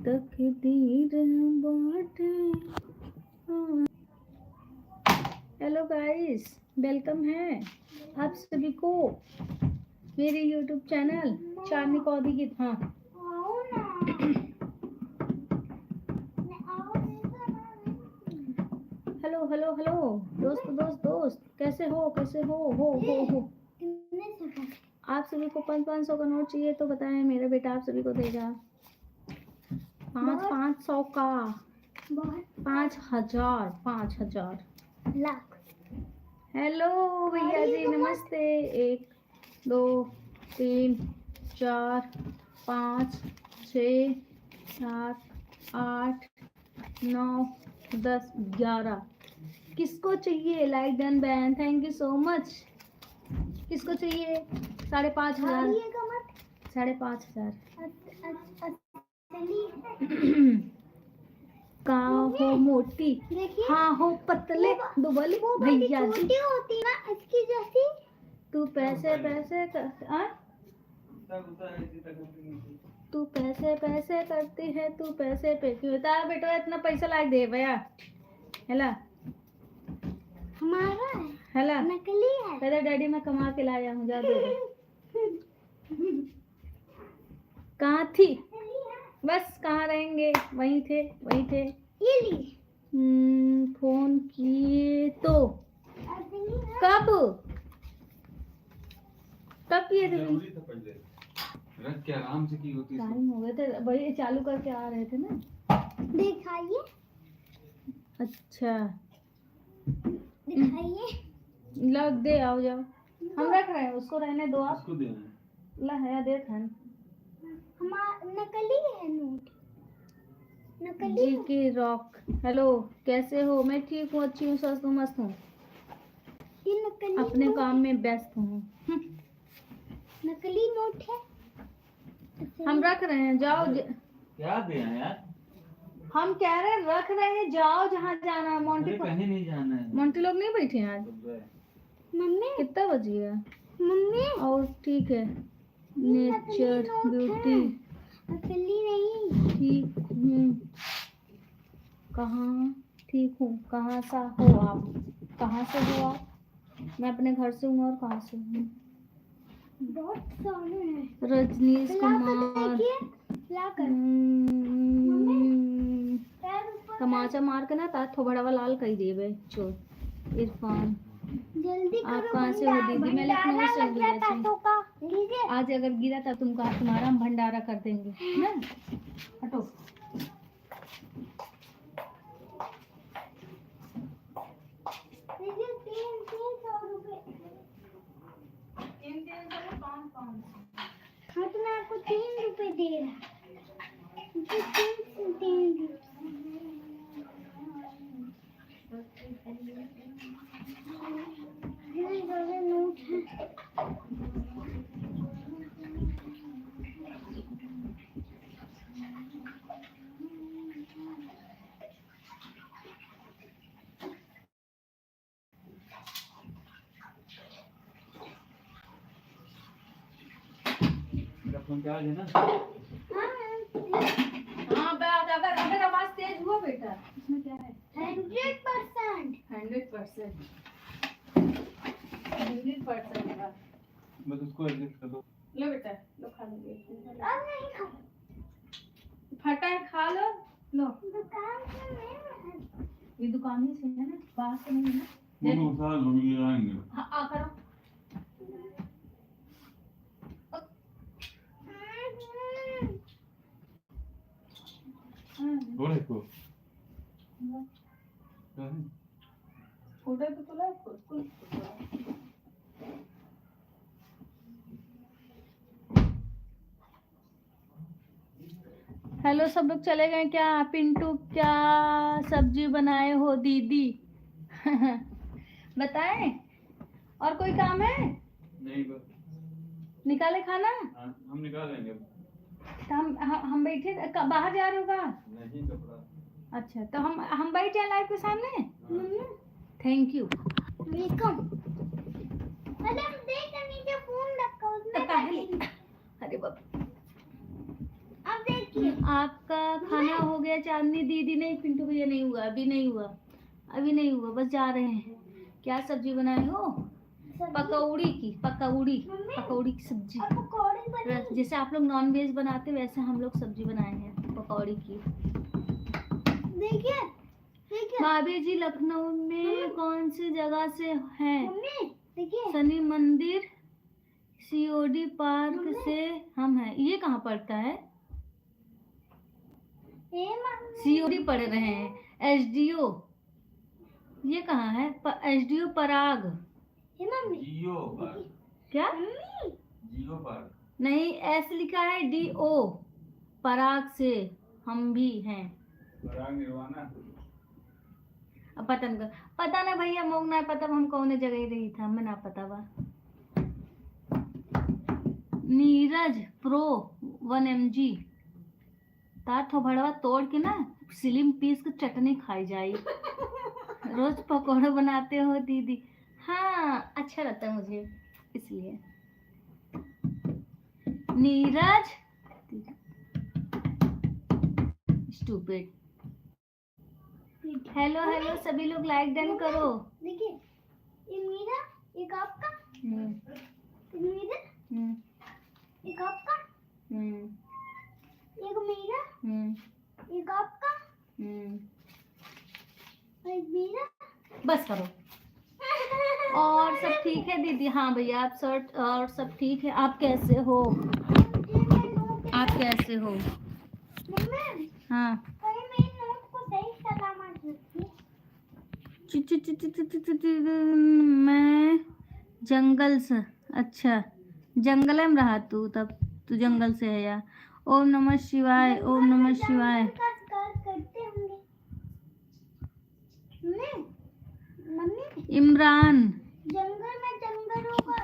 तकदीर बाटे। Hello guys, welcome है आप सभी को मेरे यूट्यूब चैनल चांदनी कौदी की। हाँ हेलो हेलो हेलो दोस्त दोस्त दोस्त, कैसे हो हो। आप सभी को 500 का नोट चाहिए तो बताएं, मेरा बेटा आप सभी को देगा 500 का, 5,000 लाख। हेलो भैया जी, नमस्ते। 1 2 3 4 5 6 7 8 9 10 11। किसको चाहिए? Like done ban, thank you so much. किसको चाहिए? 5,500, 5,500। का हो मोटी, हाँ हो पतले दुबले भैया जी। छोटी होती ना इसकी जैसी। तू पैसे पैसे कर, तू पैसे पैसे करती है, तू पैसे पे क्यों बता बेटा, इतना पैसा लायक दे भैया। हेला हमारा है, हेला नकली है। कहते डैडी मैं कमा के लाया हूँ, जा दे। कहाँ थी? बस कहाँ रहेंगे, वहीं थे वहीं थे। ये ली। फोन किए तो कब किए थे? रख के आराम से की होती है। टाइम हो गए थे भाई, चालू करके आ रहे थे ना। दिखाइए। अच्छा दिखाइए। लग दे, आओ जाओ, हम रख रहे हैं, उसको रहने दो आप। उसको देना ला है दे था। हमारा नकली है नोट, नकली जी की रॉक। हेलो कैसे हो? मैं ठीक हूँ, अच्छी हूँ, स्वस्थ हूँ, मस्त हूँ, ये नकली अपने नोट काम में व्यस्त हूँ। नकली नोट है। हम रख रहे हैं, जाओ क्या दे यार। हम कह रहे हैं रख रहे हैं, जाओ जहाँ जाना है। मोंटी कहीं नहीं जाना है। मोंटी लोग नहीं बैठे हैं आज? मम्मी कितना बज गया? मम्मी और ठीक है, नेचर ब्यूटी नकली नहीं। ठीक हूँ। कहाँ ठीक हूँ? कहाँ सा हो आप? कहाँ से हो आप? मैं अपने घर से हूँ। और कहाँ से हूँ? बहुत सारे हैं। रजनीश कुमार। तमाचा मार के ना ताथ बड़ा लाल कही देवे चोर। इरफान जल्दी आप करो। कहाँ से हो दीदी? मैं लखनऊ से हूँ भैया जी। आज अगर गिरा था तुम्हारा हम भंडारा कर देंगे ना। हटो। हाँ तो मैं आपको 3 रुपए दे रहा। तीन नोट है। क्या है ना? हाँ अगर आवाज तेज हुआ बेटा, इसमें क्या है? 100%। 100%। बस उसको एडजस्ट कर दो। लो बेटा, लो खा लो। अब नहीं खा। फटा है, खा लो। लो, दुकान से नहीं। ये दुकान ही से है ना, बाहर से नहीं है ना। वो सारा लोग ले आएंगे। हाँ आ करो। बोले को उधर तो ला कुछ। हेलो सब लोग चले गए क्या? पिंटू क्या सब्जी बनाए हो दीदी? बताएं, और कोई काम है? नहीं बस निकाले खाना? हम निकाल लेंगे। हम बैठे बाहर जा रहे हो का? नहीं कपड़ा। अच्छा तो हम बैठ जाए लाइव के सामने। Thank you welcome. अरे हम देख नीचे फोन रखा उसमें। तो पहले, अरे बाप, अब देख आपका खाना हो गया? चांदनी दीदी नहीं, पिंटू भैया नहीं हुआ, अभी नहीं हुआ, अभी नहीं हुआ, बस जा रहे हैं। क्या सब्जी बनाए हो? पकौड़ी की, पकौड़ी की सब्जी। जैसे आप लोग नॉन वेज बनाते वैसे हम लोग सब्जी बनाए हैं पकौड़ी की। देखिए भाभी जी लखनऊ में कौन सी जगह से है? देखिए शनि मंदिर सीओडी पार्क से हम हैं। ये कहाँ पड़ता है? सीओडी पढ़ रहे हैं। एसडीओ ये कहाँ है? एसडीओ पराग। Geo park. क्या? जियो पार्क नहीं, एस लिखा है, डीओ। पराग से हम भी हैं। पराग निर्वाणा। अब पता ना भैया, मोग ना पता हम कौन जगह रही था, हमें ना पता बा। नीरज प्रो 1 mg तार थोबड़वा तोड़ के ना सिलिम पीस के चटनी खाई जाई। रोज पकौड़े बनाते हो दीदी? हाँ, अच्छा लगता है मुझे इसलिए। नीरज स्टूपिड। हेलो हेलो सभी लोग, लाइक डन करो। देखिए ये मेरा, एक आपका, एक मेरा, एक आपका, एक मेरा, एक आपका, एक मेरा। बस करो। और सब ठीक है दीदी? हाँ भैया, आप सर्ट और सब ठीक है। आप कैसे हो? आप कैसे हो? हाँ, मैं जंगल से। अच्छा, जंगल में रहा तू, तब तू जंगल से है यार। ओम नमः शिवाय, ओम नमः शिवाय। इमरान जंगल में जंगलों का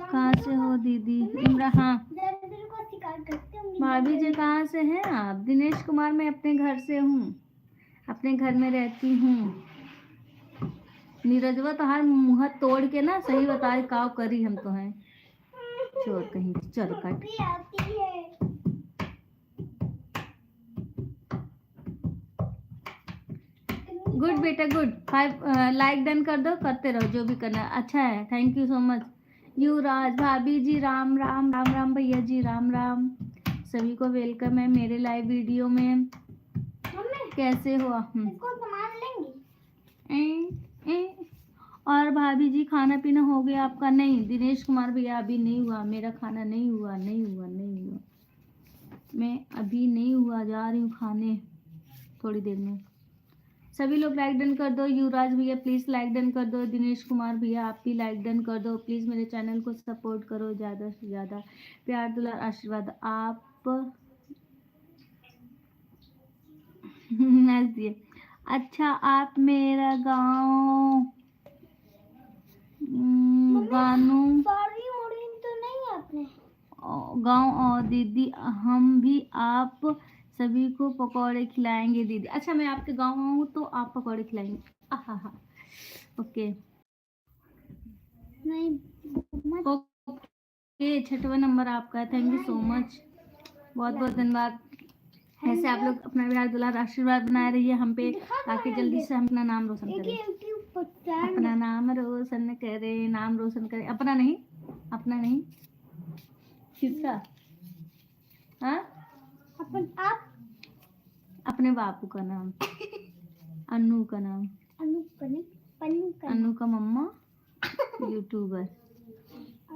कहाँ से हो दीदी? इमरान, हाँ। जानवरों का शिकार करते होंगे। भाभी जी कहाँ से हैं आप? दिनेश कुमार, मैं अपने घर से हूँ, अपने घर में रहती हूँ। नीरजवा तो हर मुँह तोड़ के ना सही बताए काव करी हम तो हैं। चोर कहीं, चल कट। भी आती है। गुड बेटा गुड। 5 लाइक डन कर दो, करते रहो जो भी करना है। अच्छा है, थैंक यू सो मच। युवराज भाभी जी राम राम, राम राम भैया जी राम राम। सभी को वेलकम है मेरे लाइव वीडियो में। कैसे हो? इसको सामान लेंगे। और भाभी जी खाना पीना हो गया आपका? नहीं दिनेश कुमार भैया, अभी नहीं हुआ, मेरा खाना नहीं हुआ, नहीं हुआ, नहीं हुआ। मैं अभी नहीं हुआ, जा रही हूँ खाने थोड़ी देर में। सभी लोग लाइक डन कर दो। युवराज भैया प्लीज लाइक डन कर दो। दिनेश कुमार भैया आप भी लाइक डन कर दो। प्लीज मेरे चैनल को सपोर्ट करो, ज़्यादा से ज़्यादा प्यार दुलार आशीर्वाद आप हंस दिए। अच्छा, आप मेरा गाँव गानू तो नहीं आपने गाँव और दीदी, हम भी आप सभी को पकौड़े खिलाएंगे दीदी। अच्छा, मैं आपके गाँव आऊँ तो आप पकौड़े खिलाएंगे? आहा, ओके नहीं ओके। 6वां नंबर आपका है, थैंक यू सो मच, बहुत बहुत धन्यवाद। ऐसे आप लोग अपना प्यार दुलार आशीर्वाद बनाए रहिए हम पे, ताकि जल्दी से हम अपना नाम रोशन करें। अपना नाम रोशन करें, नाम रोशन करें। अपना नहीं, अपना नहीं, किसका? हाँ, आप अपने बापू का नाम, अन्नू का नाम, अन्नू का मम्मा यूट्यूबर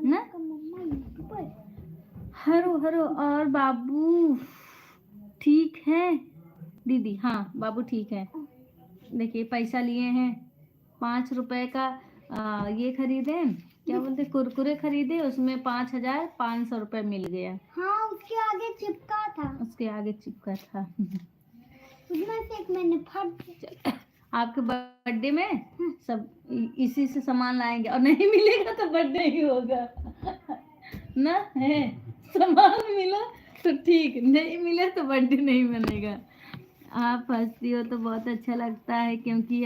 ना। हरो हरो। और बाबू ठीक है दीदी? हाँ बाबू ठीक है। देखिए पैसा लिए हैं 5 रुपए का, ये खरीदे, क्या बोलते, कुरकुरे खरीदे, उसमें 5500 रुपये मिल गया। हाँ, उसके आगे चिपका था, उसके आगे चिपका था। उसमें से एक मैंने फट। आपके बर्थडे में सब इसी से सामान लाएंगे, और नहीं मिलेगा तो बर्थडे ही होगा ना। है सामान मिला तो ठीक, नहीं मिले तो बर्थडे नहीं बनेगा। आप हंसती हो तो बहुत अच्छा लगता है, क्योंकि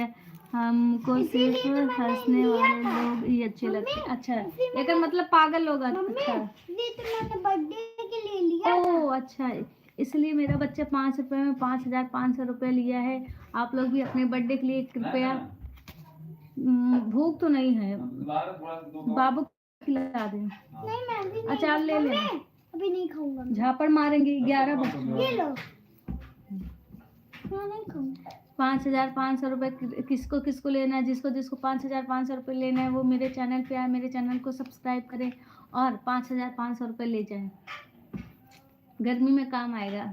हमको सिर्फ हंसने वाले लोग ही अच्छे लगते हैं। अच्छा, लेकिन मतलब पागल लोग। अच्छा, ये तो मैंने बर्थडे के लिए लिया। ओह अच्छा है, इसलिए मेरा बच्चा 5 रुपए में 5,500 रुपये लिया है। आप लोग भी अपने बर्थडे के लिए कृपया, भूख तो नहीं है, बाबू को खिला दें। नहीं मैं अभी नहीं अचार ले लें, मम्मी, अभी नहीं खाऊंगा मैं। झापड़ मारेंगे 11 बजे। ये लो, मैं नहीं खाऊंगा। 5,500 रुपये किसको किसको लेना है, जिसको जिसको 5,500 रुपये लेना है वो मेरे चैनल पे आए, मेरे चैनल को सब्सक्राइब करें और 5,500 रुपये ले जाएं। गर्मी में काम आएगा,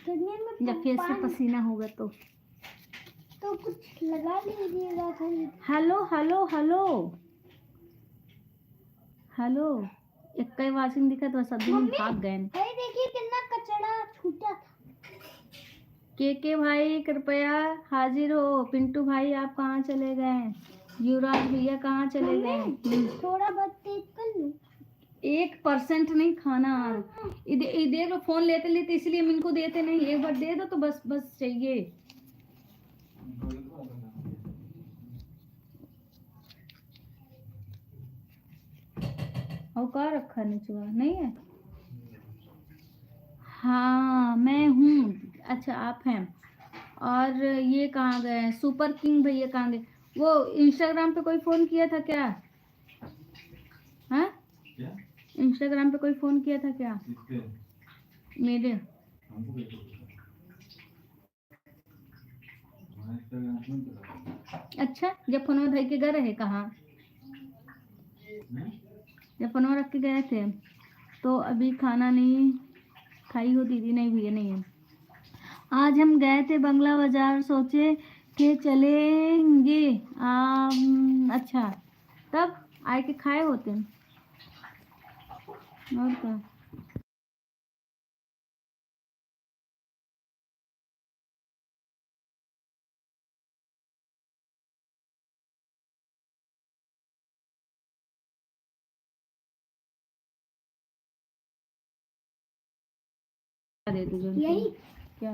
गर्मी में जब फेस से पसीना होगा तो कुछ लगा लीजिएगा खाली। हेलो हेलो हेलो हेलो, एक कई वाशिंग दिखा तो सब दिन भाग गए। अरे देखिए कितना कचरा छूटा था। के भाई कृपया हाजिर हो। पिंटू भाई आप कहाँ चले गए? युवराज भैया कहाँ चले गए? थोड़ा बहुत तेज कर लो। 1% नहीं खाना। देख लो, फोन लेते लेते इसलिए हम इनको देते नहीं, एक बार दे दो तो बस बस चाहिए। और का रखा निचवा नहीं है? हाँ मैं हूँ। अच्छा आप हैं। और ये कहाँ गए? सुपर किंग भैया कहाँ गए? वो इंस्टाग्राम पे कोई फोन किया था क्या? हाँ, क्या? इंस्टाग्राम पे कोई फोन किया था क्या? किसके? मेरे। हमको कैसे पता? हमारा इंस्टाग्राम नहीं चलाता। अच्छा, जब फोन में धई के गए रहे कहाँ? जब फोन रख के गए थे तो अभी खाना नहीं खाई हो दीदी? नहीं भैया नहीं है। आज हम गए थे बंगला बाजार, सोचे के चलेंगे। अच्छा, तब आए के खाए होते। और क्या? दे दो जो यही क्या?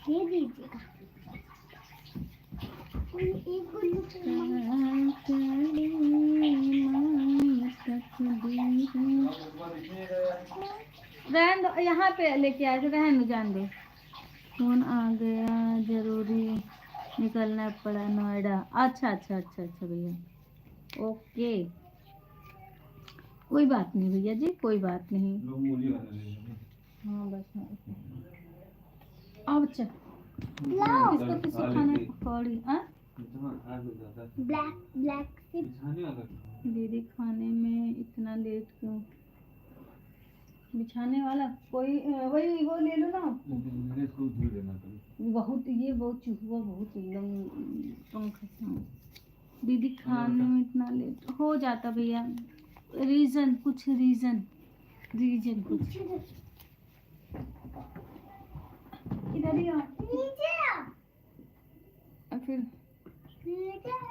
ये दीजिएगा। कोई एक गुल्लू रहन दो, यहाँ पे लेके आए थे, रहन दो, जान दो। फोन आ गया, जरूरी निकलना पड़ा नोएडा। अच्छा अच्छा अच्छा अच्छा भैया, ओके, कोई बात नहीं भैया जी, कोई बात नहीं। हाँ बस हाँ। अब अच्छा, लाओ। इसको किसी खाना पकौड़ी ब्लैक ब्लैक से दीदी खाने में इतना लेट क्यों? बिछाने वाला कोई वही वो ले लो ना। बहुत ये बहुत चूहुआ बहुत एकदम पंख। दीदी खाने में इतना लेट हो जाता भैया, रीजन कुछ, रीजन कुछ। इधर ही आओ। नीचे फिर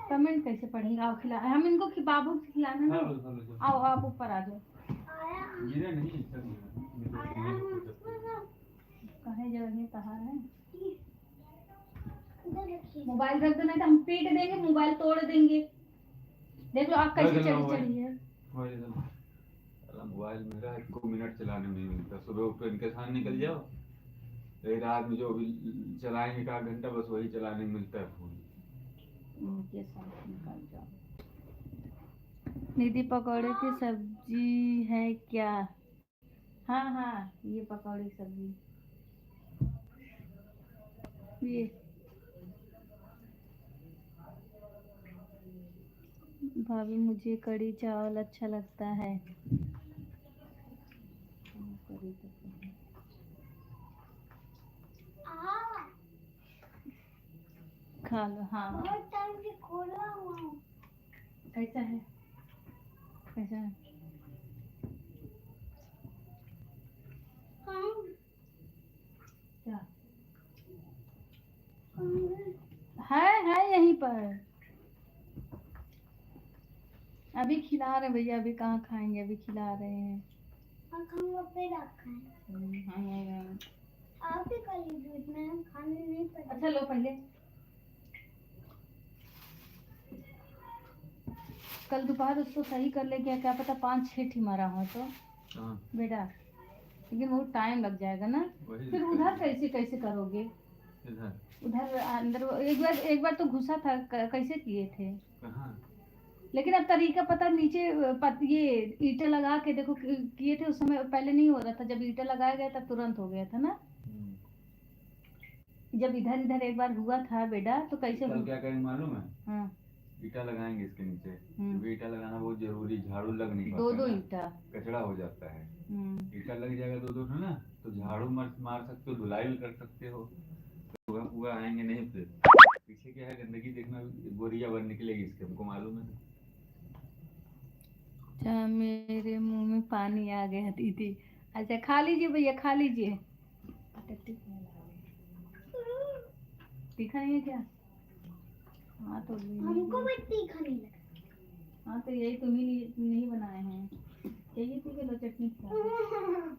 कमेंट कैसे पढ़ेंगे? आओ खिला, हम इनको बाबू को खिलाना है। आओ आप ऊपर आ जाओ। कहे जगह कहाँ है? मोबाइल रख दो, नहीं तो हम पीट देंगे, मोबाइल तोड़ देंगे। देख लो आप कैसे चढ़ी है। मोबाइल मेरा 1 मिनट चलाने में नहीं मिलता। सुबह उठ कर इनके साथ निकल जाओ, फिर रात में जो भी चलाएंगे 1 घंटा, बस वही चलाने में मिलता है फोन। उनके साथ निकल जाओ। दीदी पकौड़े की सब्जी है क्या? हाँ हाँ, ये पकौड़े की सब्जी, ये भाभी मुझे कढ़ी चावल अच्छा लगता है। कढ़ी तो खा लो। हाँ बहुत टाइम से खोला हुआ हूँ। कैसा है? कैसा है? क्या है यहीं पर। अभी खिला रहे भैया, अभी कहाँ खाएंगे, अभी खिला रहे हैं। आप ही खा लीजिए, मैं खाने नहीं पड़ा। अच्छा लो पहले, कल दोपहर उसको सही कर ले, क्या क्या पता 5-6 मारा हो तो बेटा। लेकिन वो टाइम लग जाएगा ना। वही फिर दिक्कत उधर है। कैसे कैसे करोगे? इधर उधर अंदर एक बार तो घुसा था, कैसे किए थे? कहाँ? लेकिन अब तरीका पता, नीचे ये ईंटें लगा के देखो किए थे उस समय, पहले नहीं हो रहा था, जब ईंटें लगाया गया तब तुरंत हो गया था ना। जब इधर इधर एक बार हुआ था बेटा तो कैसे कल क्या करेंगे मालूम है? हाँ। ईटा लगाएंगे इसके नीचे, हम्म। क्योंकि ईटा लगाना बहुत जरूरी, झाड़ू लग नहीं दो पाता दो ना, ईंटा। कचड़ा हो जाता है। ईटा लग जाएगा दो दो ठो ना, तो झाड़ू मार सकते हो, धुलाई भी कर सकते हो, तो वह आएंगे नहीं। फिर पीछे क्या है, गंदगी देखना, बोरिया बन निकलेगी इसके, हमको मालूम है। अच्छा, मेरे मुंह में पानी आ गया दीदी। अच्छा खा लीजिए भैया, खा लीजिए। तीखा नहीं है क्या? हाँ तो हमको भी तीखा नहीं लगा। हाँ तो यही तुम ही नहीं बनाए हैं, यही थी कि लो चटनी खा लो।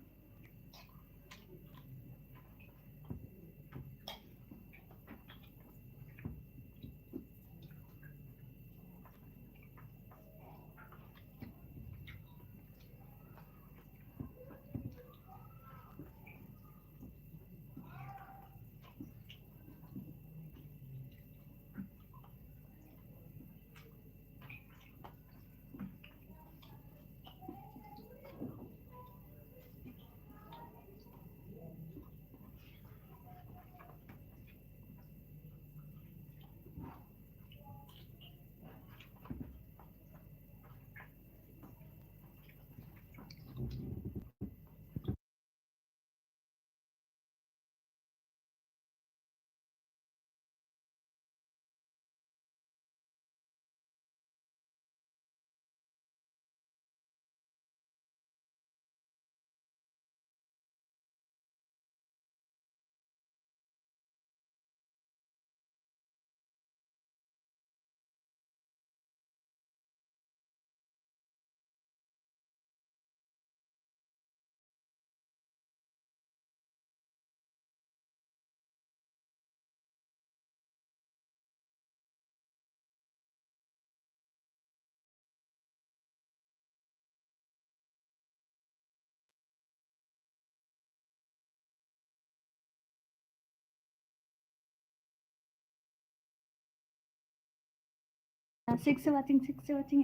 Six watching,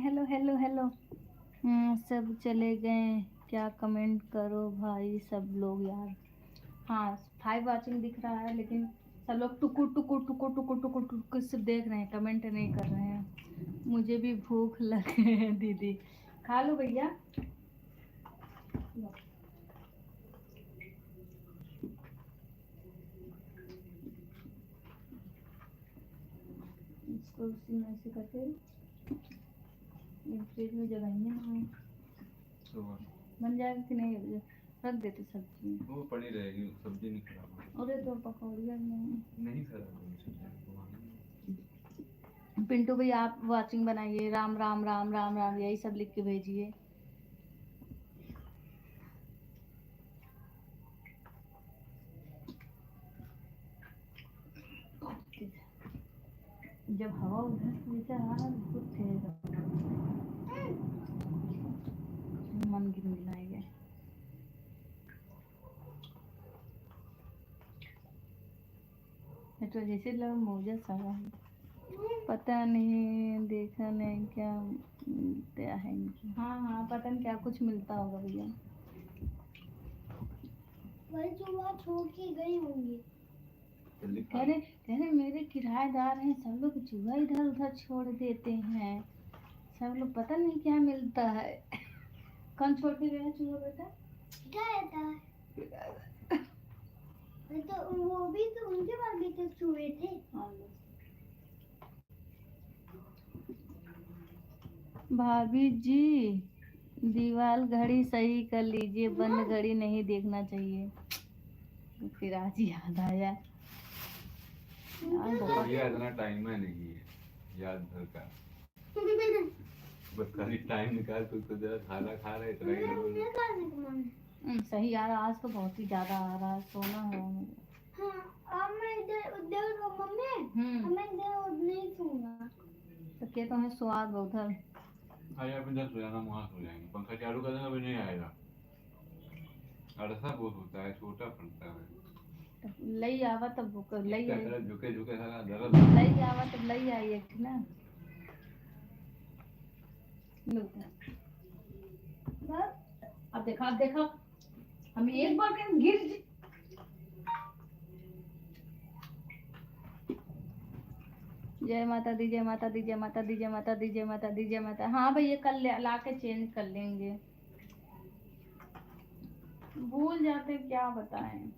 hello hello hello. सब चले गए क्या? कमेंट करो भाई सब लोग यार। हाँ 5 वाचिंग दिख रहा है, लेकिन सब लोग टुकुर टुकुर टुकुर टुकुर टुकुर टुकुर सिर्फ देख रहे हैं, कमेंट नहीं कर रहे हैं। मुझे भी भूख लगे है दीदी। खा लो भैया। इसको उसी में से करके फ्रिज में जगाएंगे ना, तो बन जाएगा कि नहीं? रख देते सब्जी, वो पड़ी रहेगी, सब्जी नहीं खराब होगी। अरे तो पकौड़िया नहीं खराब होगी सब्जी। पिंटू भैया आप वाचिंग बनाइए, राम राम राम राम राम यही सब लिख के भेजिए। जब हवा उधर से नीचे आ रहा है बहुत तेज मन की मिलाएंगे। तो जैसे लोग मौजा सारा है, पता नहीं देखा नहीं क्या मिलता है इनकी। हाँ हाँ पता नहीं क्या कुछ मिलता होगा भैया। वही सुबह छोड़ के गई होंगी। कह रहे मेरे किराएदार हैं सब लोग चूहा इधर उधर छोड़ देते हैं, सब लोग पता नहीं क्या मिलता है। कौन छोड़ के गया चूहा बेटा? गया था तो वो भी तो उनके पास भी तो चूहे थे। भाभी जी दीवार घड़ी सही कर लीजिए, बंद घड़ी नहीं देखना चाहिए। तो फिर आज याद आया यार बहुत भैया इतना टाइम है नहीं है याद भर का, बस खाली टाइम निकाल तो जरा खाना खा रहे इतना ही बोल। सही यार, आज तो बहुत ही ज्यादा आ रहा है, सोना है मुझे। हाँ अब मैं इधर उधर मम्मी मैं इधर नहीं सोऊंगा। तो क्या तुम्हें स्वाद उधर? आया आप इधर सो जाना, वहाँ सो जाएंगे, पंखा चालू कर देना, अभी नहीं आएगा। अड़सा बहुत होता है, छोटा पड़ता है। लई आवा तब लई इसका आई, साला झुके झुके साला दर्द। लई आवा तब लई आई एक ठे ना। लो, अब देखा हम एक बार कहीं जय माता दी, जय माता दी, जय माता दी, जय माता दी, जय माता दी, जय माता। हाँ भैया कल ला के चेंज कर लेंगे, भूल जाते क्या बताएं।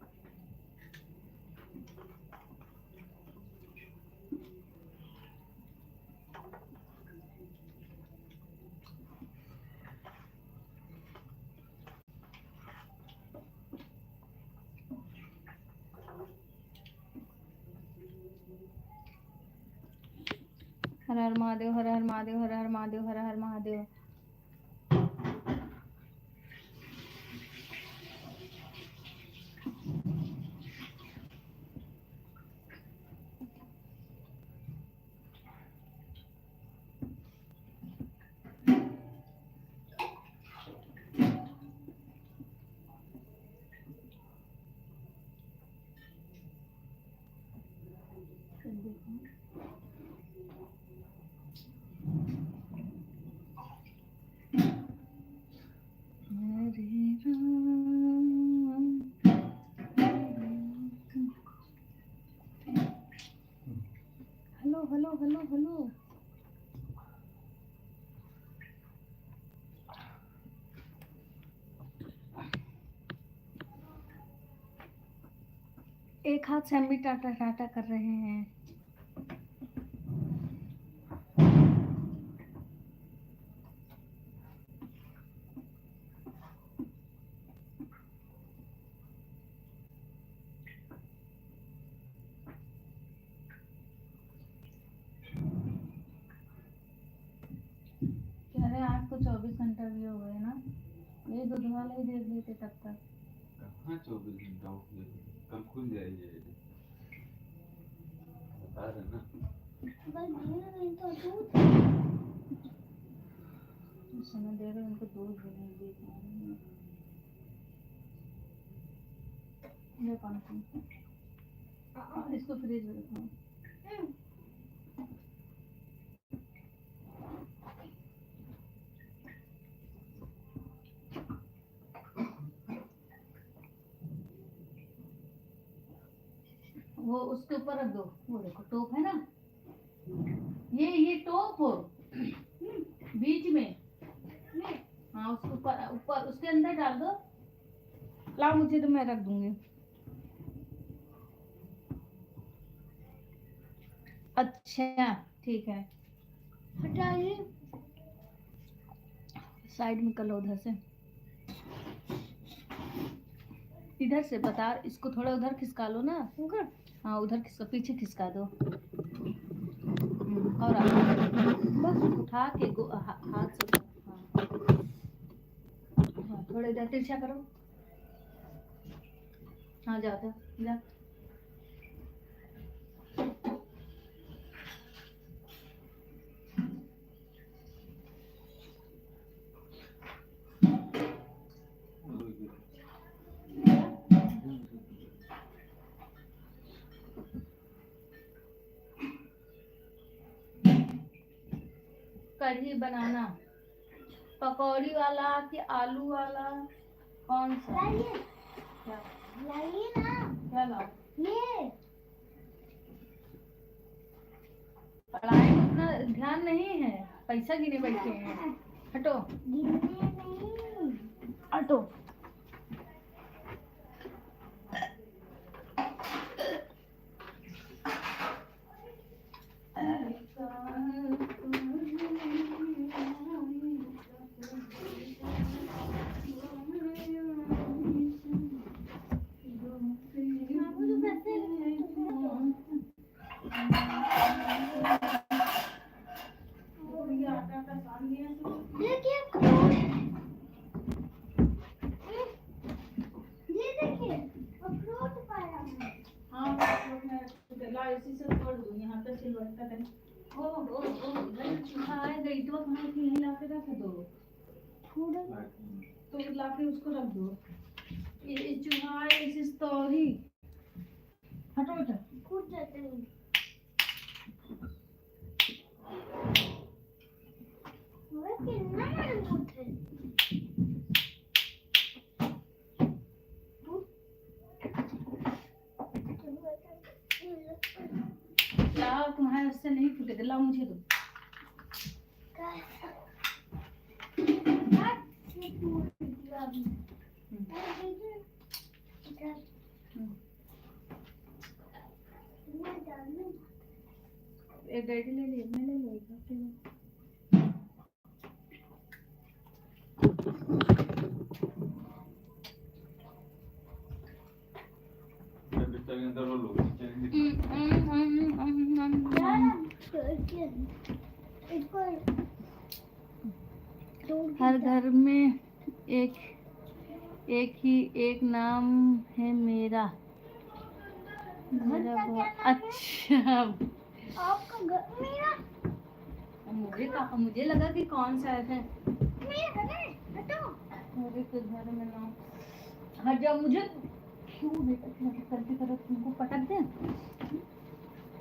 हर हर महादेव, हर हर महादेव, हर हर महादेव, हर हर Mahadev. Hello hello hello hello. एक हाथ से हम भी टाटा टाटा कर रहे हैं। कह रहे आज को 24 घंटा भी हो गए ना, ये दूध वाला ही देख लेते तब तक। कहाँ 24 घंटा हो गए? कल खुल जाएगी, बता रहे ना। बस भैया नहीं तो दूध समय दे रहे उनको दूध भी नहीं देते। ये कौन सी? इसको फ्रिज में रखो। वो उसके ऊपर रख दो, वो देखो टोप है ना, ये टोप हो बीच में। हाँ उसके ऊपर ऊपर उसके अंदर डाल दो। लाओ मुझे तो मैं रख दूंगी। अच्छा ठीक है, हटाइए। साइड में कर लो उधर से, इधर से बता, इसको थोड़ा उधर खिसका लो ना। हाँ उधर खिसका, पीछे खिसका दो। और बस उठा के हाथ से। हाँ थोड़ा इधर तिरछा करो। हाँ जाओ जा। कढ़ी बनाना, पकौड़ी वाला कि आलू वाला, कौन सा? लाइए क्या लाइए ना, क्या लाओ? ये पढ़ाई में उतना ध्यान नहीं है, पैसा गिने बैठे हैं। हटो गिनने नहीं। हटो। देखिए अखरोट, ये देखिए अखरोट पाया मैंने। हाँ ला इसी से तोड़ दूँ, यहाँ पे सिलवट्टा करें। ओ हाँ गई तो कहाँ थी, यहीं ला के रख दो, थोड़ा तो ला के उसको रख दो। ये चूहा है इस तोरी हटो बेटा कूद जाते हैं वो कितना मजबूत है लाओ तुम्हारे उससे नहीं फूटे लाओ मुझे दो एक डैडी ले लिए मैं ले लूँगा बिस्तर के अंदर वो लोग हर घर में एक नाम है मेरा बहुत अच्छा आपका घर मेरा मुझे लगा कि कौन सा है मेरा घर है हटो मेरे के घर में नाम हट जाओ मुझे क्यों बेटा करते करते तुमको पटक दे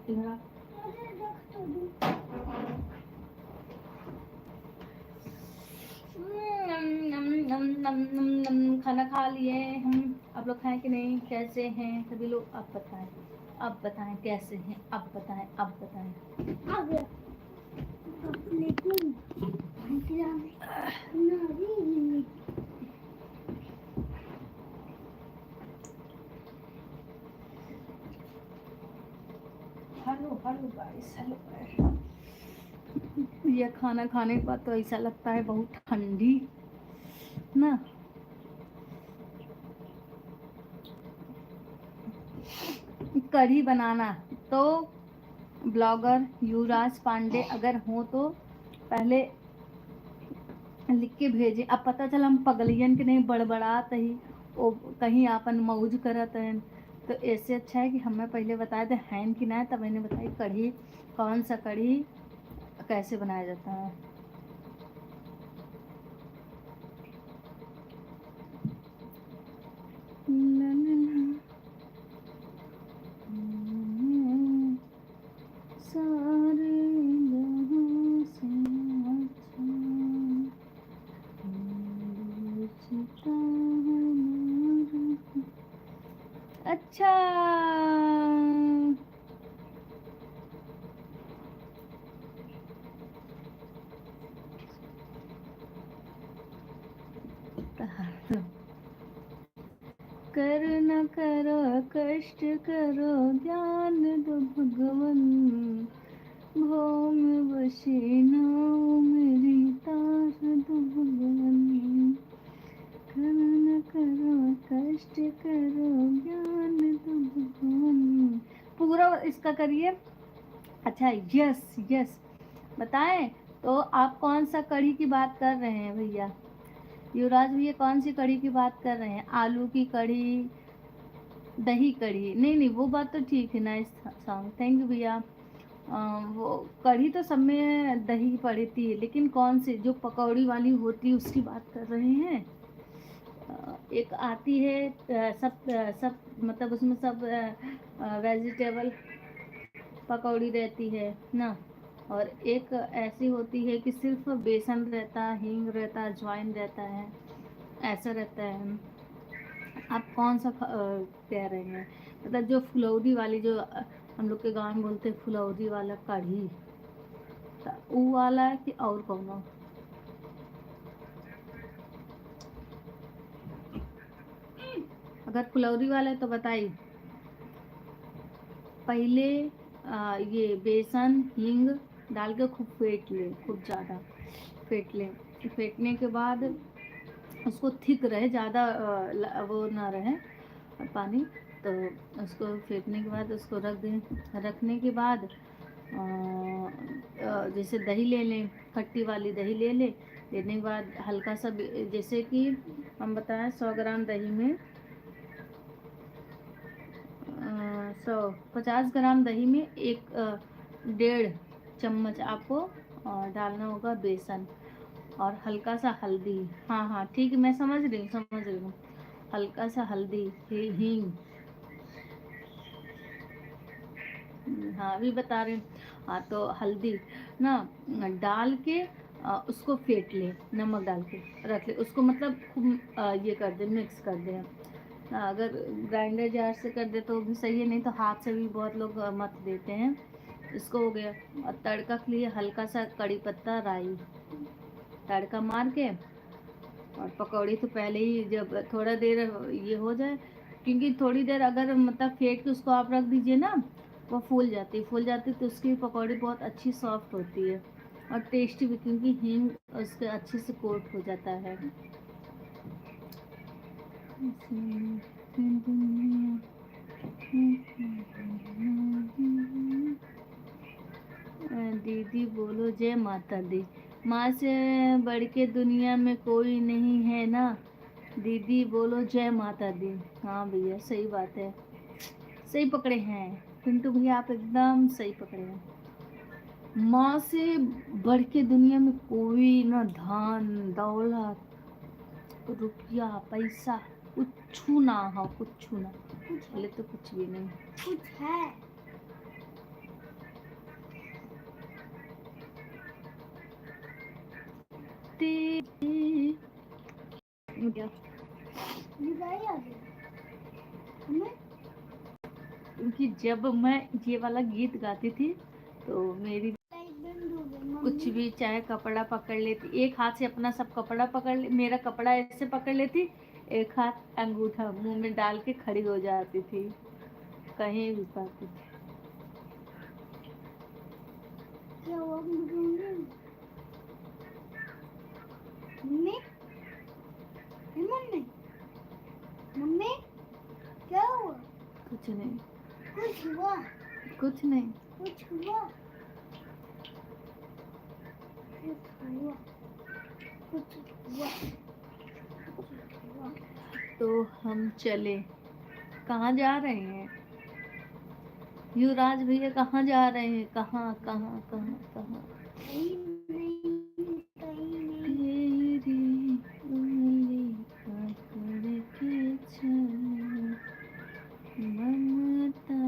इधर आ। मुझे रख तो दो खाना खा लिए हम आप लोग खाएं कि नहीं कैसे हैं सभी लोग आप बताएं कैसे हैं आप बताएं आ गया हेलो गाइस हेलो ये खाना खाने के बाद तो ऐसा लगता है बहुत ठंडी ना कढ़ी बनाना तो ब्लॉगर युवराज पांडे अगर हो तो पहले लिख के भेजे अब पता चला हम पगलियन के नहीं बड़बड़ात ही वो कहीं आपन मौज करत हैं तो ऐसे अच्छा है कि हमें पहले बताए थे हैं कि ना तब मैंने बताई कढ़ी कौन सा कढ़ी कैसे बनाया जाता है अच्छा कर न करो कष्ट करो ध्यान दो भगवन भौम बशी नाव मेरी तार दो भगवन कर न करो कष्ट करो ज्ञान दो भगवन पूरा इसका करिए अच्छा यस यस बताएं तो आप कौन सा कढ़ी की बात कर रहे हैं भैया युवराज भैया कौन सी कढ़ी की बात कर रहे हैं आलू की कढ़ी दही कढ़ी नहीं वो बात तो ठीक है नाइस सॉन्ग थैंक यू भैया वो कढ़ी तो सब में दही पड़ती है लेकिन कौन सी जो पकौड़ी वाली होती है उसकी बात कर रहे हैं एक आती है सब मतलब उसमें सब वेजिटेबल पकौड़ी रहती है ना और एक ऐसी होती है कि सिर्फ बेसन रहता है हींग रहता है अजवाइन रहता है ऐसा रहता है आप कौन सा कह रहे हैं मतलब जो फुलौरी वाली जो हम लोग के गांव में बोलते हैं फुलौरी वाला कढ़ी वो वाला है कि और कौन अगर फुलौरी वाला है तो बताइए पहले ये बेसन हींग डाल के खूब फेंट लें खूब ज़्यादा फेंट लें फेंटने के बाद उसको थिक रहे ज़्यादा वो ना रहे पानी तो उसको फेंटने के बाद उसको रख दें रखने के बाद जैसे दही ले लें खट्टी वाली दही लेने के बाद हल्का सा जैसे कि हम बताएं 100 ग्राम दही में 50 ग्राम दही में 1.5 चम्मच आपको डालना होगा बेसन और हल्का सा हल्दी हाँ ठीक है मैं समझ रही हूँ हल्का सा हल्दी, हींग। हाँ अभी बता रहे हैं। हाँ तो हल्दी ना डाल के उसको फेंट ले, नमक डाल के रख ले उसको, मतलब खूब ये कर दे, मिक्स कर दे। अगर ग्राइंडर जार से कर दे तो भी सही है, नहीं तो हाथ से भी बहुत लोग मत देते हैं। इसको हो गया। और तड़का के लिए हल्का सा कड़ी पत्ता, राई, तड़का मार के। और पकौड़ी तो पहले ही जब थोड़ा देर ये हो जाए, क्योंकि थोड़ी देर अगर मतलब फेंट के उसको आप रख दीजिए ना, वो फूल जाती तो उसकी पकौड़ी बहुत अच्छी सॉफ्ट होती है और टेस्टी भी, क्योंकि हींग उसके अच्छे से कोट हो जाता है। दीदी बोलो जय माता दी। माँ से बढ़ के दुनिया में कोई नहीं है ना। दीदी बोलो जय माता दी। हाँ भैया सही बात है, सही पकड़े हैं पिंटू भैया, आप एकदम सही पकड़े हैं। माँ से बढ़ के दुनिया में कोई ना, धन दौलत रुपया पैसा कुछ ना हो, कुछ ना, बोले तो कुछ भी नहीं। कुछ है। क्या दिवाली आ गई हमें। क्योंकि जब मैं ये वाला गीत गाती थी तो मेरी कुछ भी, चाहे कपड़ा पकड़ लेती, एक हाथ से अपना सब कपड़ा पकड़ ले, मेरा कपड़ा ऐसे पकड़ लेती, एक हाथ अंगूठा मुंह में डाल के खड़ी हो जाती थी, कहीं भी पाती थी। क्या हुआ मम्मी? मम्मी मम्मी मम्मी क्या हुआ? कुछ नहीं, कुछ हुआ? कुछ नहीं। कुछ हुआ? कुछ हुआ? कुछ हुआ? कुछ हुआ? तो हम चले, कहाँ जा रहे हैं युवराज भैया, कहाँ जा रहे हैं, कहाँ कहाँ कहाँ कहाँ? कहीं नहीं, कहीं नहीं। तेरी उंगली पकड़ के चले, ममता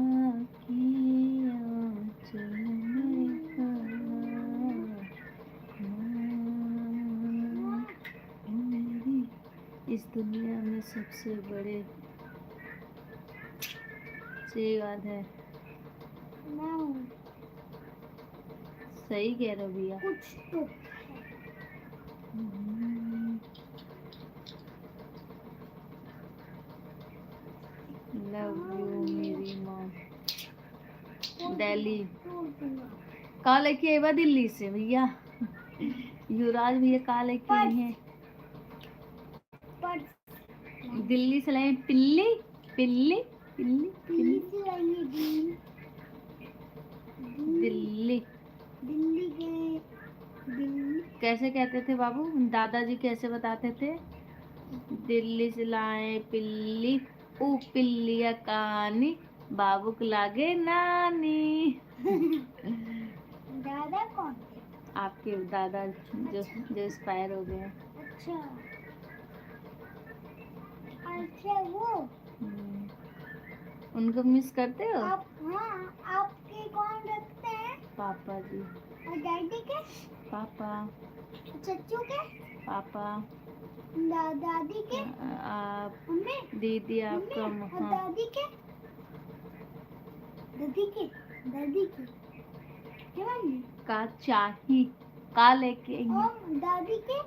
की आंचल में कहाँ, माँ मेरी इस दुनिया में सबसे बड़े, सही बात है, मैं हूँ। सही कह रहे हो भैया। कुछ तो लव यू मेरी माँ। दिल्ली तोड़ दूंगा। कहाँ लेके आए दिल्ली से भैया, युवराज भैया कहाँ लेके आए हैं? पर दिल्ली से लाए पिल्ली, पिल्ली पिल्ली दिल्ली पिल्ली, से आइए। दिल्ली दिल्ली दिल्ली गए। दिल्ली कैसे कहते थे बाबू, दादाजी कैसे बताते थे? दिल्ली से लाए पिल्ली, ओ पिल्लिया कानी, बाबू को लागे नानी। दादा कौन थे? आपके दादा जो जो एक्सपायर हो गए हैं। अच्छा अच्छा वो उनको मिस करते हो? आप, हाँ आपके कौन रखते हैं? पापा जी। और डैडी के? पापा। चच्चू के? पापा। दादी के? आप मम्मी? दीदी आपका मम्मी और हाँ। दादी के? दादी के? दादी के? क्या मम्मी? का चाही, का लेके आई हैं? और दादी के?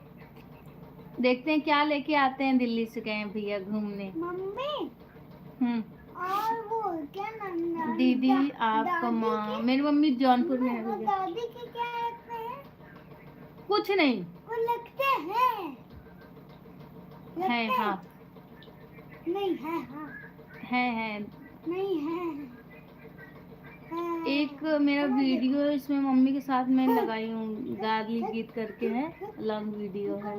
देखते हैं क्या लेके आते हैं, दिल्ली से गए हैं भैया घूमने। मम्मी और वो क्या नाम? दीदी आपका माँ, मेरी मम्मी जौनपुर में है और भैया। दादी के क्या रखते हैं? कुछ नहीं वो लगते हैं। है, हाँ नहीं है, हाँ है। नहीं है, हाँ। एक मेरा वीडियो है, इसमें मम्मी के साथ मैं लगाई हूँ, गार्लिक गीत करके है, लॉन्ग वीडियो है,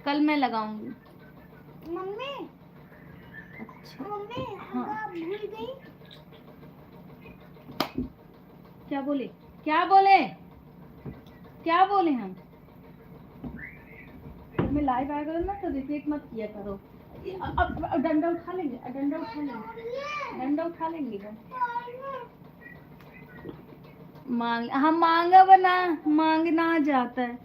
कल मैं लगाऊंगी। मम्मी अच्छा मम्मी हाँ, आप भूल गई? क्या बोले, क्या बोले, क्या बोले हम? में लाइव आया करो ना तो रिपीट मत किया करो। अब डंडा उठा लेंगे, डंडा उठा लेंगे, डंडा उठा लेंगे हम। मांग हम मांगा बना मांगना जाता है।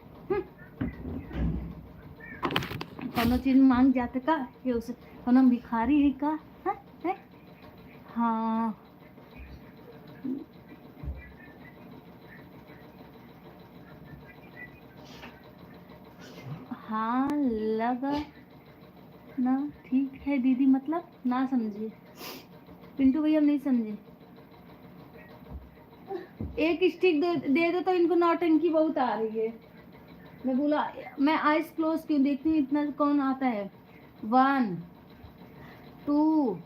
कोनो चीज मांग जाते का ये उसे कोनो भिखारी है का है? हाँ हाँ लगा ना ठीक है दीदी, मतलब ना समझे पिंटू भैया, नहीं समझे। एक स्टिक दे दो तो इनको नौटंकी बहुत आ रही है। मैं बोला मैं आइज क्लोज क्यों देखती हूँ, इतना कौन आता है। 1 2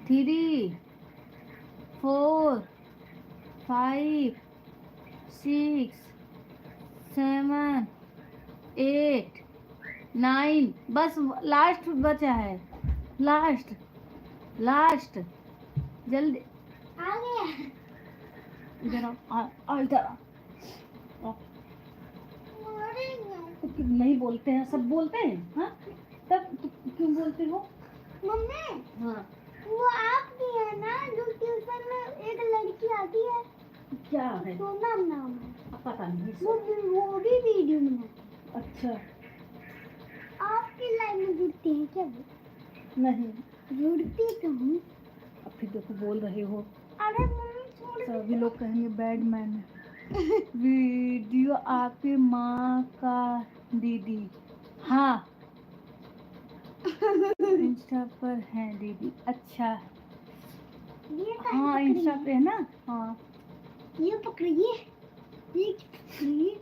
3 4 5 6 7 8 9 बस लास्ट बचा है, लास्ट लास्ट जल्दी आ गया। इधर आ इधर आ। मरेगा। तो क्यों नहीं बोलते हैं, सब बोलते हैं हाँ, तब तो क्यों बोलते हो। मम्मी हाँ वो आपकी है ना जो ट्यूशन में एक लड़की आती है, क्या है, सोनम नाम है। पता नहीं। वो भी वीडियो बनाती अच्छा है। आपकी लाइन में जुड़ती है क्या वो? नहीं, जुड़ती तो हूँ। अब फिर देखो बोल रहे हो, अरे मम्मी छोड़ दे। सभी लोग कहेंगे बैड मैन है। वीडियो आपके माँ का दीदी, हाँ इंस्टा पर है दीदी। अच्छा ये हाँ इंस्टा पे है ना। हाँ ये पकड़िए, ये पकड़िए।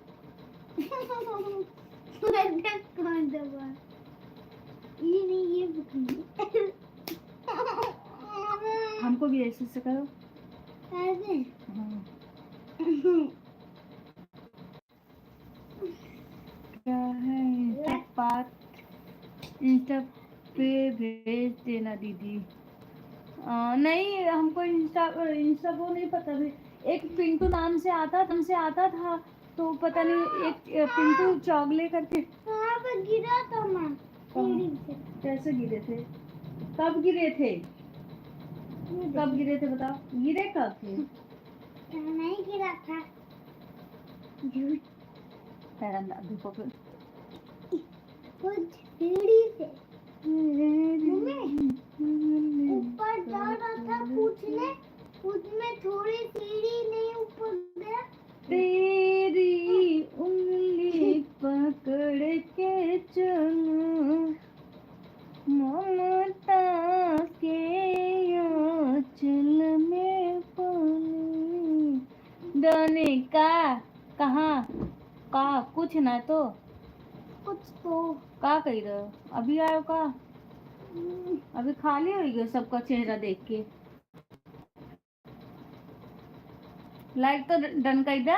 कौन दबा? ये नहीं, ये पकड़िए। हमको भी ऐसे से करो। ऐसे हाँ क्या है इंस्टा पात, इंस्टा पे भेज देना दीदी। नहीं हमको इंस्टा इंस्टा वो नहीं पता भी। एक पिंटू नाम से आता था तो पता नहीं, एक पिंटू चौगले करके। वहाँ पे गिरा था मैं सीढ़ी से। कैसे गिरे थे, कब गिरे थे, कब गिरे थे बताओ, गिरे कब थे। नहीं गिरा था। झूठ। पैर अंदर देखो फिर। वो सीढ़ी से ऊपर जा रहा था उसमें थोड़ी सीढ़ी नहीं ऊपर गया। तेरी उंगली पकड़ के चलूं ममता के आंचल में पालूं। डरने का कहाँ का कुछ ना तो कुछ तो का कही रहो, अभी आयो का, अभी खाली हो गया सबका चेहरा देख के। लाइक तो डन कर दे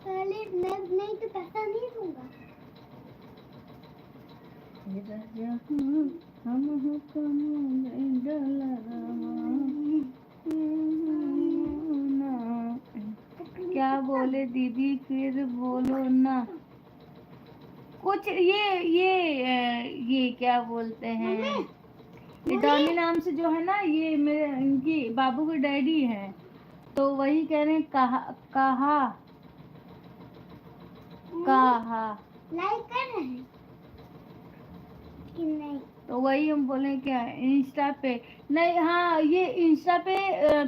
पहले नहीं तो पैसा नहीं दूंगा। हम हुक्म क्या बोले दीदी, फिर बोलो ना कुछ। ये क्या बोलते हैं, ये डॉली नाम से जो है ना, ये मेरे इनकी बाबू के डैडी है, तो वही कह रहे हैं कहा लाइक कर रहे हैं कि नहीं? तो वही हम बोले क्या इंस्टा पे नहीं। हाँ ये इंस्टा पे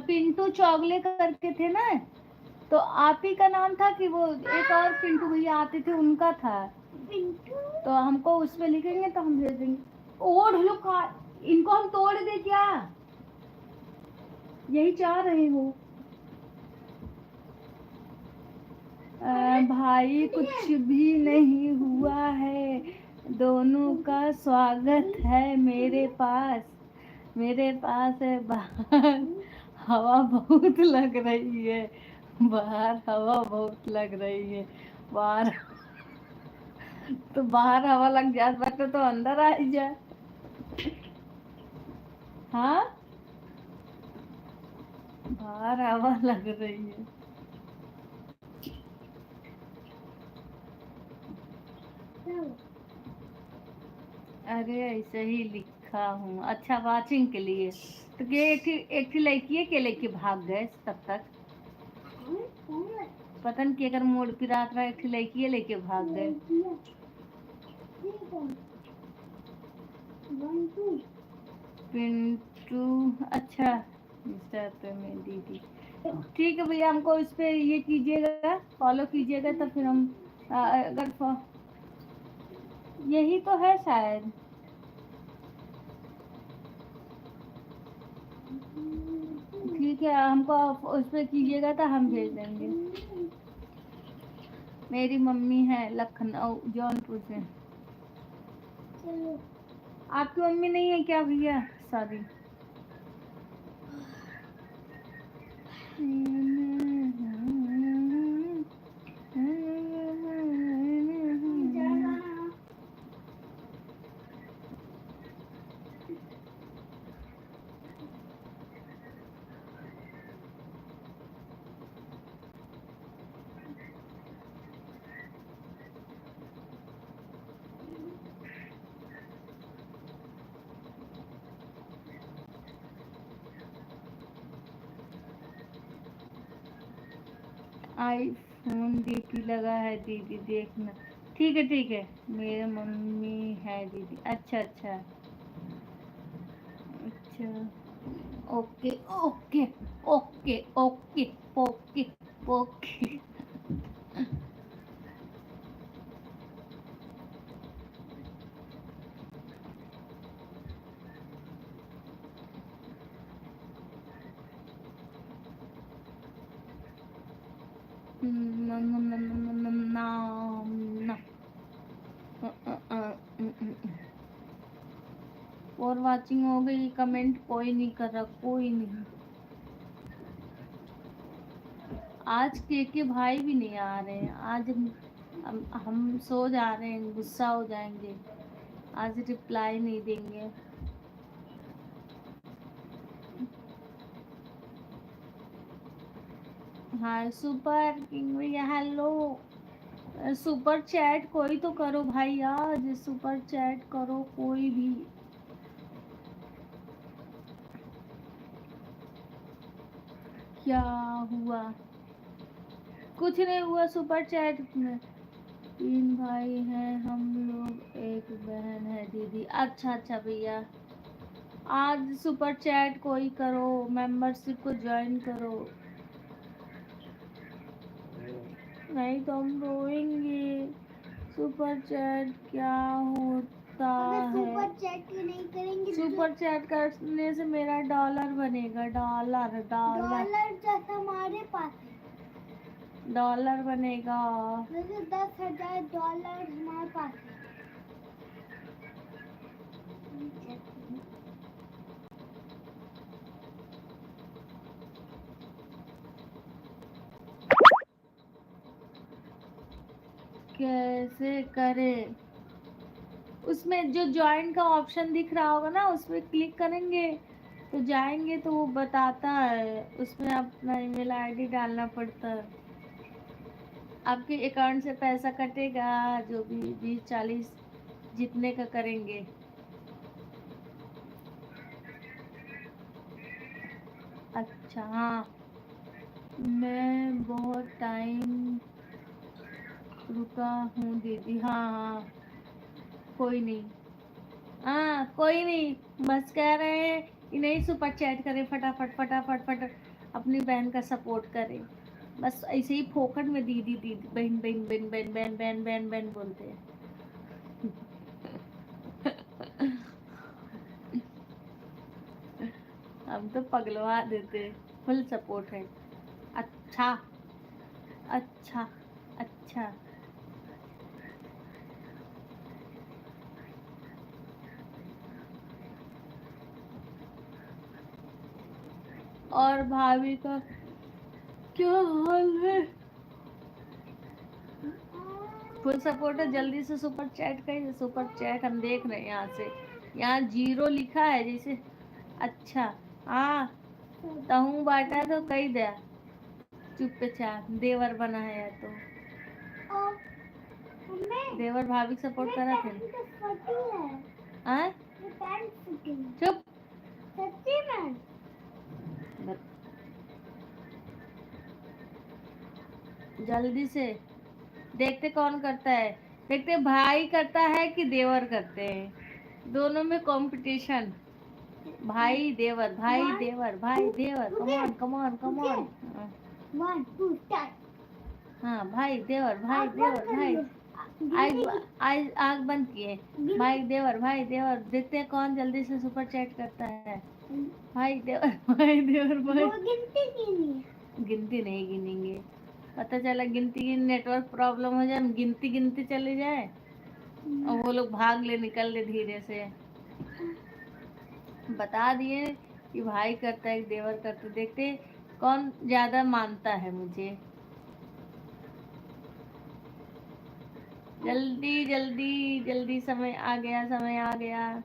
पिंटू चौगले करके थे ना, तो आप ही का नाम था कि वो एक और पिंटू भैया आते थे उनका था, पिंटू तो हमको उस पे लिखेंगे तो हम भेज देंगे। ओढ़ लो का, इनको हम तोड़ दे क्या, यही चाह रहे हो। भाई कुछ भी नहीं हुआ है, दोनों का स्वागत है मेरे पास है। बाहर हवा बहुत लग रही है, बाहर हवा बहुत लग रही है। बाहर तो बाहर हवा लग जाए बच्चे तो अंदर आ ही जाए। हाँ बाहर हवा लग रही है। अरे ऐसे ही लिखा हूँ। अच्छा वाचिंग के लिए। तो ये एक थी लड़की के लेके भाग गए तब तक। पता नहीं कि अगर मोड़ पिरा रहा एक थी लड़की लेके भाग गए। पिंटू अच्छा इंस्टा पे में दीदी। ठीक है भैया, हमको इस पे ये कीजिएगा, फॉलो कीजिएगा, तो फिर हम अगर यही तो है शायद। ठीक है, हमको उस पे कीजिएगा तो हम भेज देंगे। मेरी मम्मी है लखनऊ जौनपुर से। आपकी मम्मी नहीं है क्या भैया? सॉरी। आईफोन डीपी लगा है दीदी देखना। ठीक है ठीक है, मेरे मम्मी है दीदी। अच्छा अच्छा अच्छा, okay okay okay okay okay okay. और वाचिंग हो गई। कमेंट कोई नहीं कर रहा, कोई नहीं। आज के भाई भी नहीं आ रहे हैं। आज हम सो जा रहे हैं, गुस्सा हो जाएंगे। आज रिप्लाई नहीं देंगे। हाँ सुपर किंग भैया हेलो। सुपर चैट कोई तो करो भाई, आज सुपर चैट करो कोई भी। क्या हुआ? कुछ नहीं हुआ सुपर चैट में। 3 भाई हैं हम लोग, एक बहन है दीदी। अच्छा अच्छा भैया, आज सुपर चैट कोई करो, मेंबरशिप को ज्वाइन करो, नहीं तो हम रोएंगे। सुपर चैट क्या होता है? सुपर चैट नहीं करेंगे सुपर चैट करने से मेरा डॉलर बनेगा। डॉलर डॉलर डॉलर जैसा हमारे पास है। डॉलर बनेगा। वैसे 10,000 डॉलर हमारे पास है। कैसे करें? उसमें जो ज्वाइन का ऑप्शन दिख रहा होगा ना, उसमें क्लिक करेंगे तो जाएंगे तो वो बताता है। उसमें अपना ईमेल आईडी डालना पड़ता है। आपके अकाउंट से पैसा कटेगा, जो भी 20-40 जितने का करेंगे। अच्छा हाँ, मैं बहुत टाइम रुका हूँ दीदी। हाँ हाँ कोई नहीं, हाँ कोई नहीं। बस कह रहे हैं कि नहीं सुपर चैट करें, फटाफट फटाफट फट अपनी बहन का सपोर्ट करें। बस ऐसे ही फोकट में दीदी दीदी बहन बहन बहन बहन बहन बहन बहन बहन बोलते हैं। हम तो पगलवा देते, फुल सपोर्ट है। अच्छा अच्छा अच्छा। और भाभी का क्या हाल है? फुल सपोर्ट है। जल्दी से सुपर चैट करिए। सुपर चैट हम देख रहे हैं यहाँ से। यहाँ 0 लिखा है जैसे। अच्छा हाँ, तहूँ बाटा तो कही दे चुप चाप देवर बना है तो। मम्मी देवर भाभी सपोर्ट करा थे पैंट तो फटी है। हाँ ये पैंट फटी है। चुप सच्ची में। जल्दी से देखते कौन करता है, देखते भाई करता है कि देवर करते हैं, दोनों में कंपटीशन। भाई देवर भाई One, देवर भाई देवर, कमॉन कमॉन कमॉन। 1 2 स्टार्ट। हाँ भाई देवर भाई देवर भाई। आग आग आग बंद किए। भाई देवर देखते हैं कौन जल्दी से सुपर चैट करता है। भाई देवर भाई देवर भाई। वो गिनती की नहीं है। गिनती नहीं गिनेंगे, पता चला गिनती की नेटवर्क प्रॉब्लम हो जाए, गिनती गिनती चली जाए और वो लोग भाग ले निकल ले धीरे से। बता दिए कि भाई करता है कि देवर करता है, देखते कौन ज्यादा मानता है मुझे। जल्दी जल्दी जल्दी, समय आ गया समय आ गया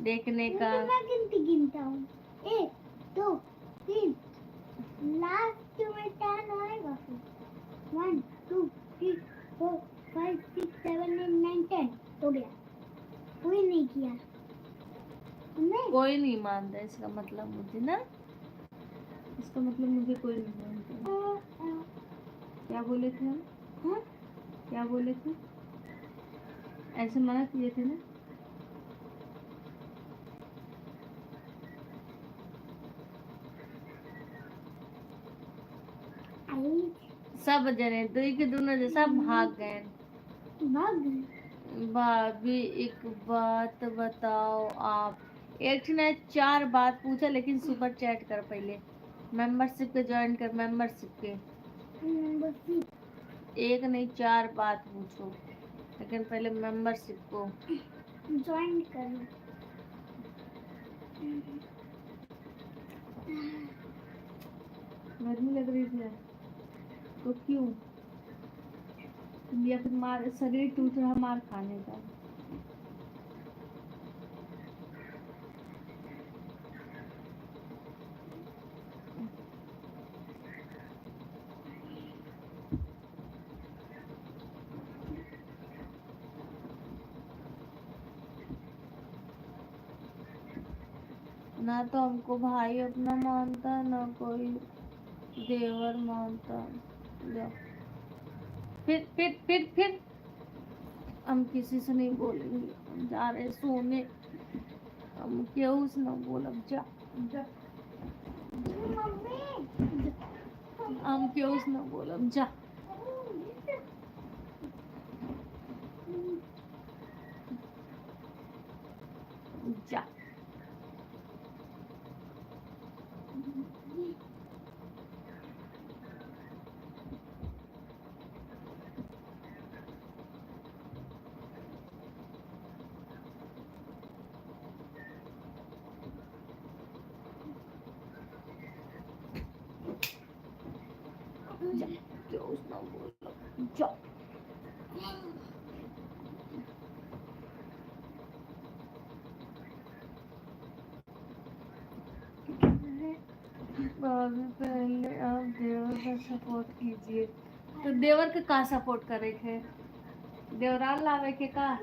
देखने का। तो मैं गिनती गिनता हूँ। 1 2 3 लास्ट में 10 आएगा फिर। 1 2 3 4 5 6 7 8 9 10 हो गया। कोई नहीं किया। नहीं कोई नहीं मानता इसका मतलब मुझे ना, इसका मतलब मुझे कोई नहीं मानता। क्या बोले थे हम? हाँ? क्या बोले थे? ऐसे मना किए थे ना। आई सब जने दुई के दोनों जे सब भाग गए। भाग गई। भाभी एक बात बताओ आप, एक ने 4 बात पूछा लेकिन सुपर चैट कर पहले, मेंबरशिप के ज्वाइन कर, मेंबरशिप के मेंबरशिप एक नहीं 4 बात पूछो, लेकिन पहले मेंबरशिप को ज्वाइन करो। गर्मी लग रही थी तो क्यों, या फिर मार शरीर टूट रहा मार खाने का। ना तो हमको भाई अपना मानता, ना कोई देवर मानता। लो, फिर हम किसी से नहीं बोलेंगे, हम जा रहे सोने, हम केहू से ना बोलब, जा जा, मम्मी हम केहू से ना बोलब, जा जा। जा केहू से ना बोलब, जा। भाभी पहले आप देवर का सपोर्ट कीजिए, तो देवर के का सपोर्ट करे थे, देवराल लावे के का,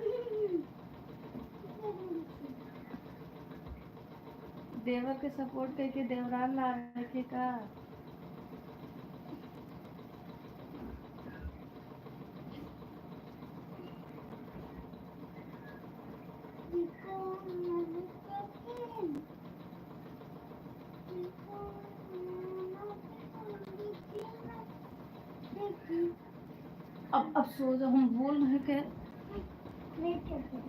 देवर के सपोर्ट करके देवराल लावे के का। अब सो जाओ, हम बोल रहे के वेट करते हैं।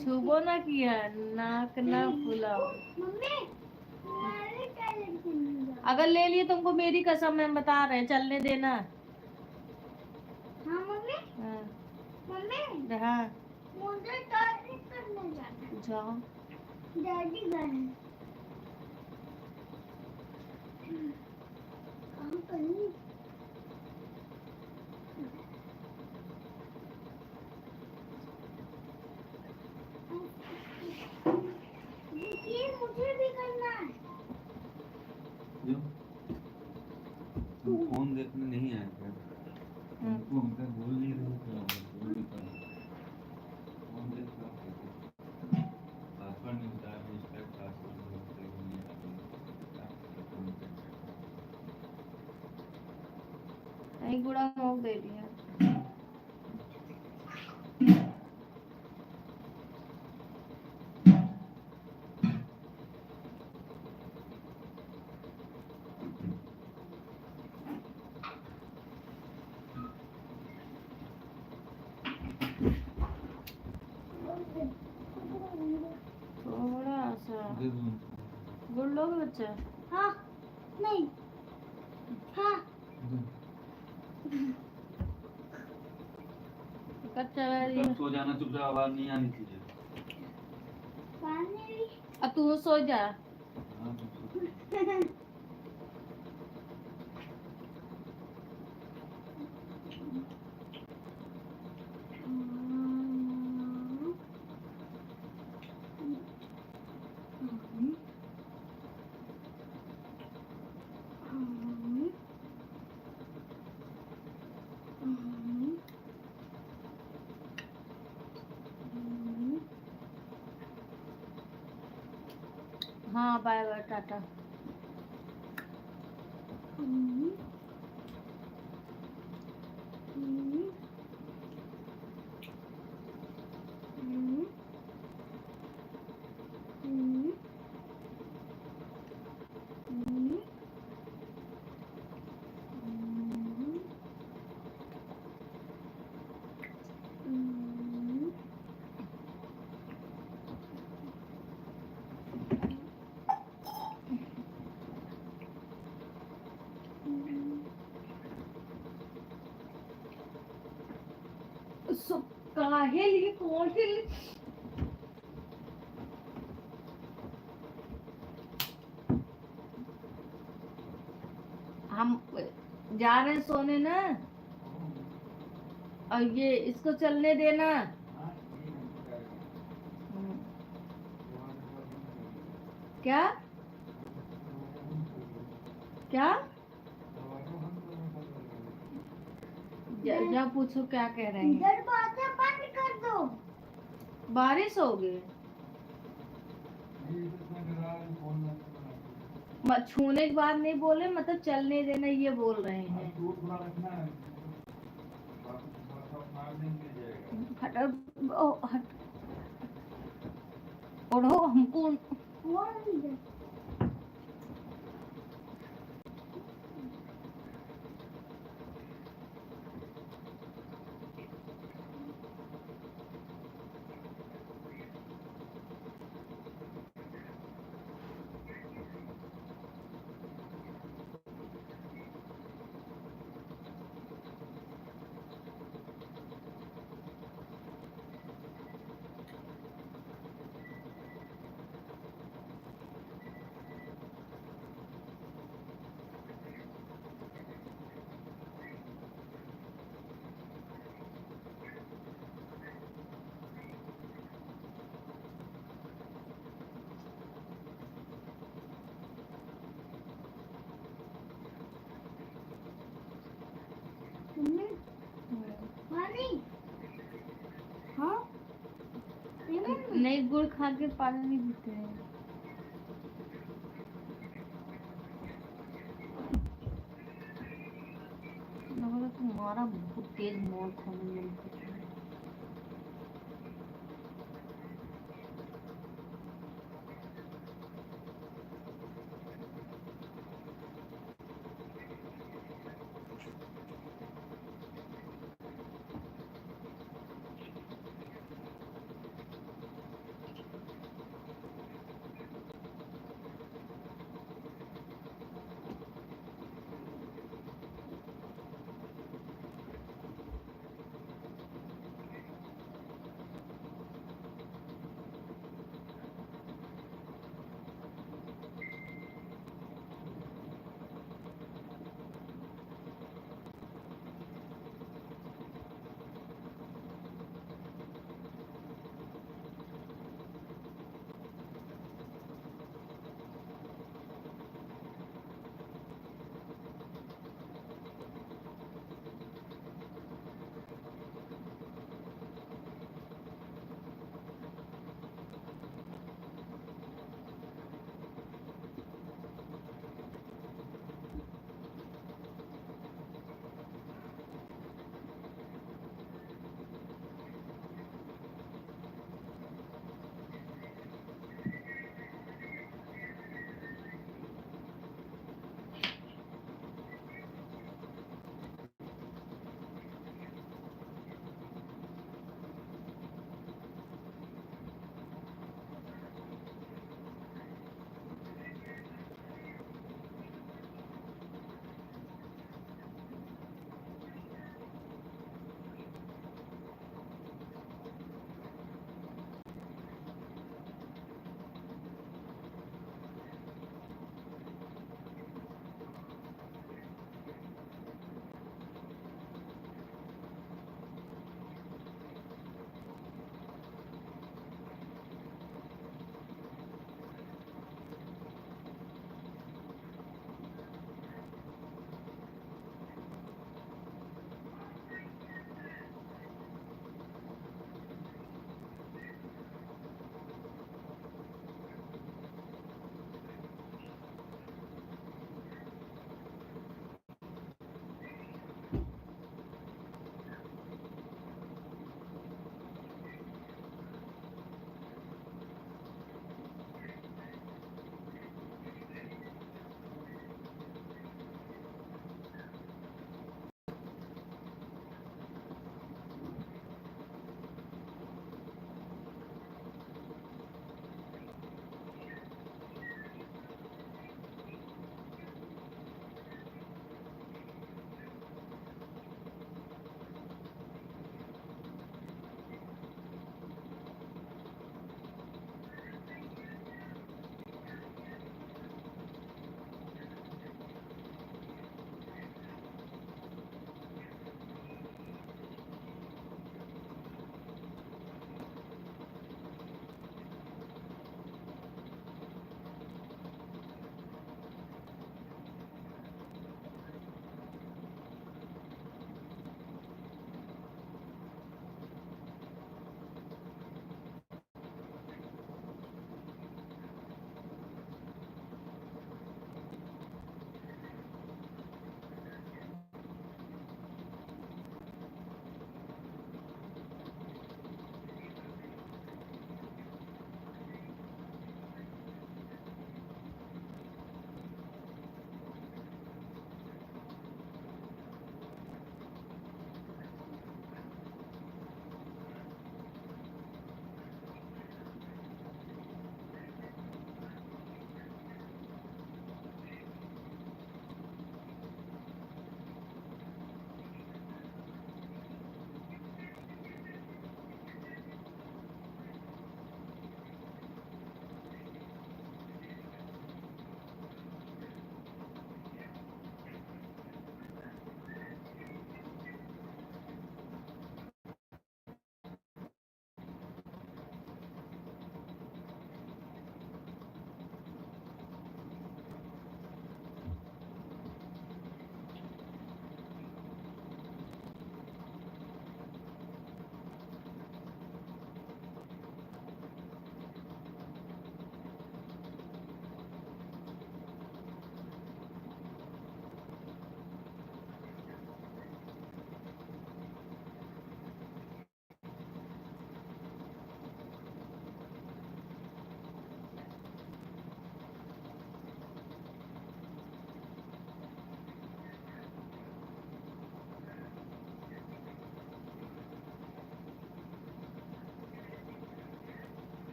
छुबो ना किया, नाक ना फुलाओ। मम्मी मैं भी टॉयलेट करने जा। अगर ले लिए तुमको मेरी कसम, हम बता रहे हैं, चलने देना। हाँ मम्मी। हाँ मम्मी हाँ, मुझे टॉयलेट करने जाना है। जाओ। डैडी गए कहाँ कहीं। ये मुझे भी करना है। क्यों? तुम फोन देखने नहीं आए थे? तुमको हमसे बोल नहीं रहे थे, बोल नहीं पा रहे। फोन देख लो कैसे? पासवर्ड नहीं बता रहे, रिस्टार्ट पासवर्ड बोलते हो नहीं आ रही। फोन पे नहीं, बुरा मुंह दे दिया। थोड़ा सा दे दूँ? गुड़ लोगे बच्चा? हाँ नहीं हाँ कच्चा कल सो जाना चुपचाप, आवाज नहीं आनी चाहिए। पानी भी। अब तू सो जा। हाँ, तुम सो। हाँ, बाय बाय, टाटा। काहे लिए कौन से लिए? हम जा रहे हैं सोने ना, और ये इसको चलने देना। क्या क्या? जा पूछो क्या कह रहे हैं। दरवाजा बंद कर दो। बारिश होगी। छूने के बाद नहीं बोले, मतलब चलने देना ये बोल रहे हैं। हट ओढ़ो हमको। हाँ नहीं, गुड़ खा के पानी नहीं पीते हैं। तुम्हारा बहुत तेज मौत होने लगी।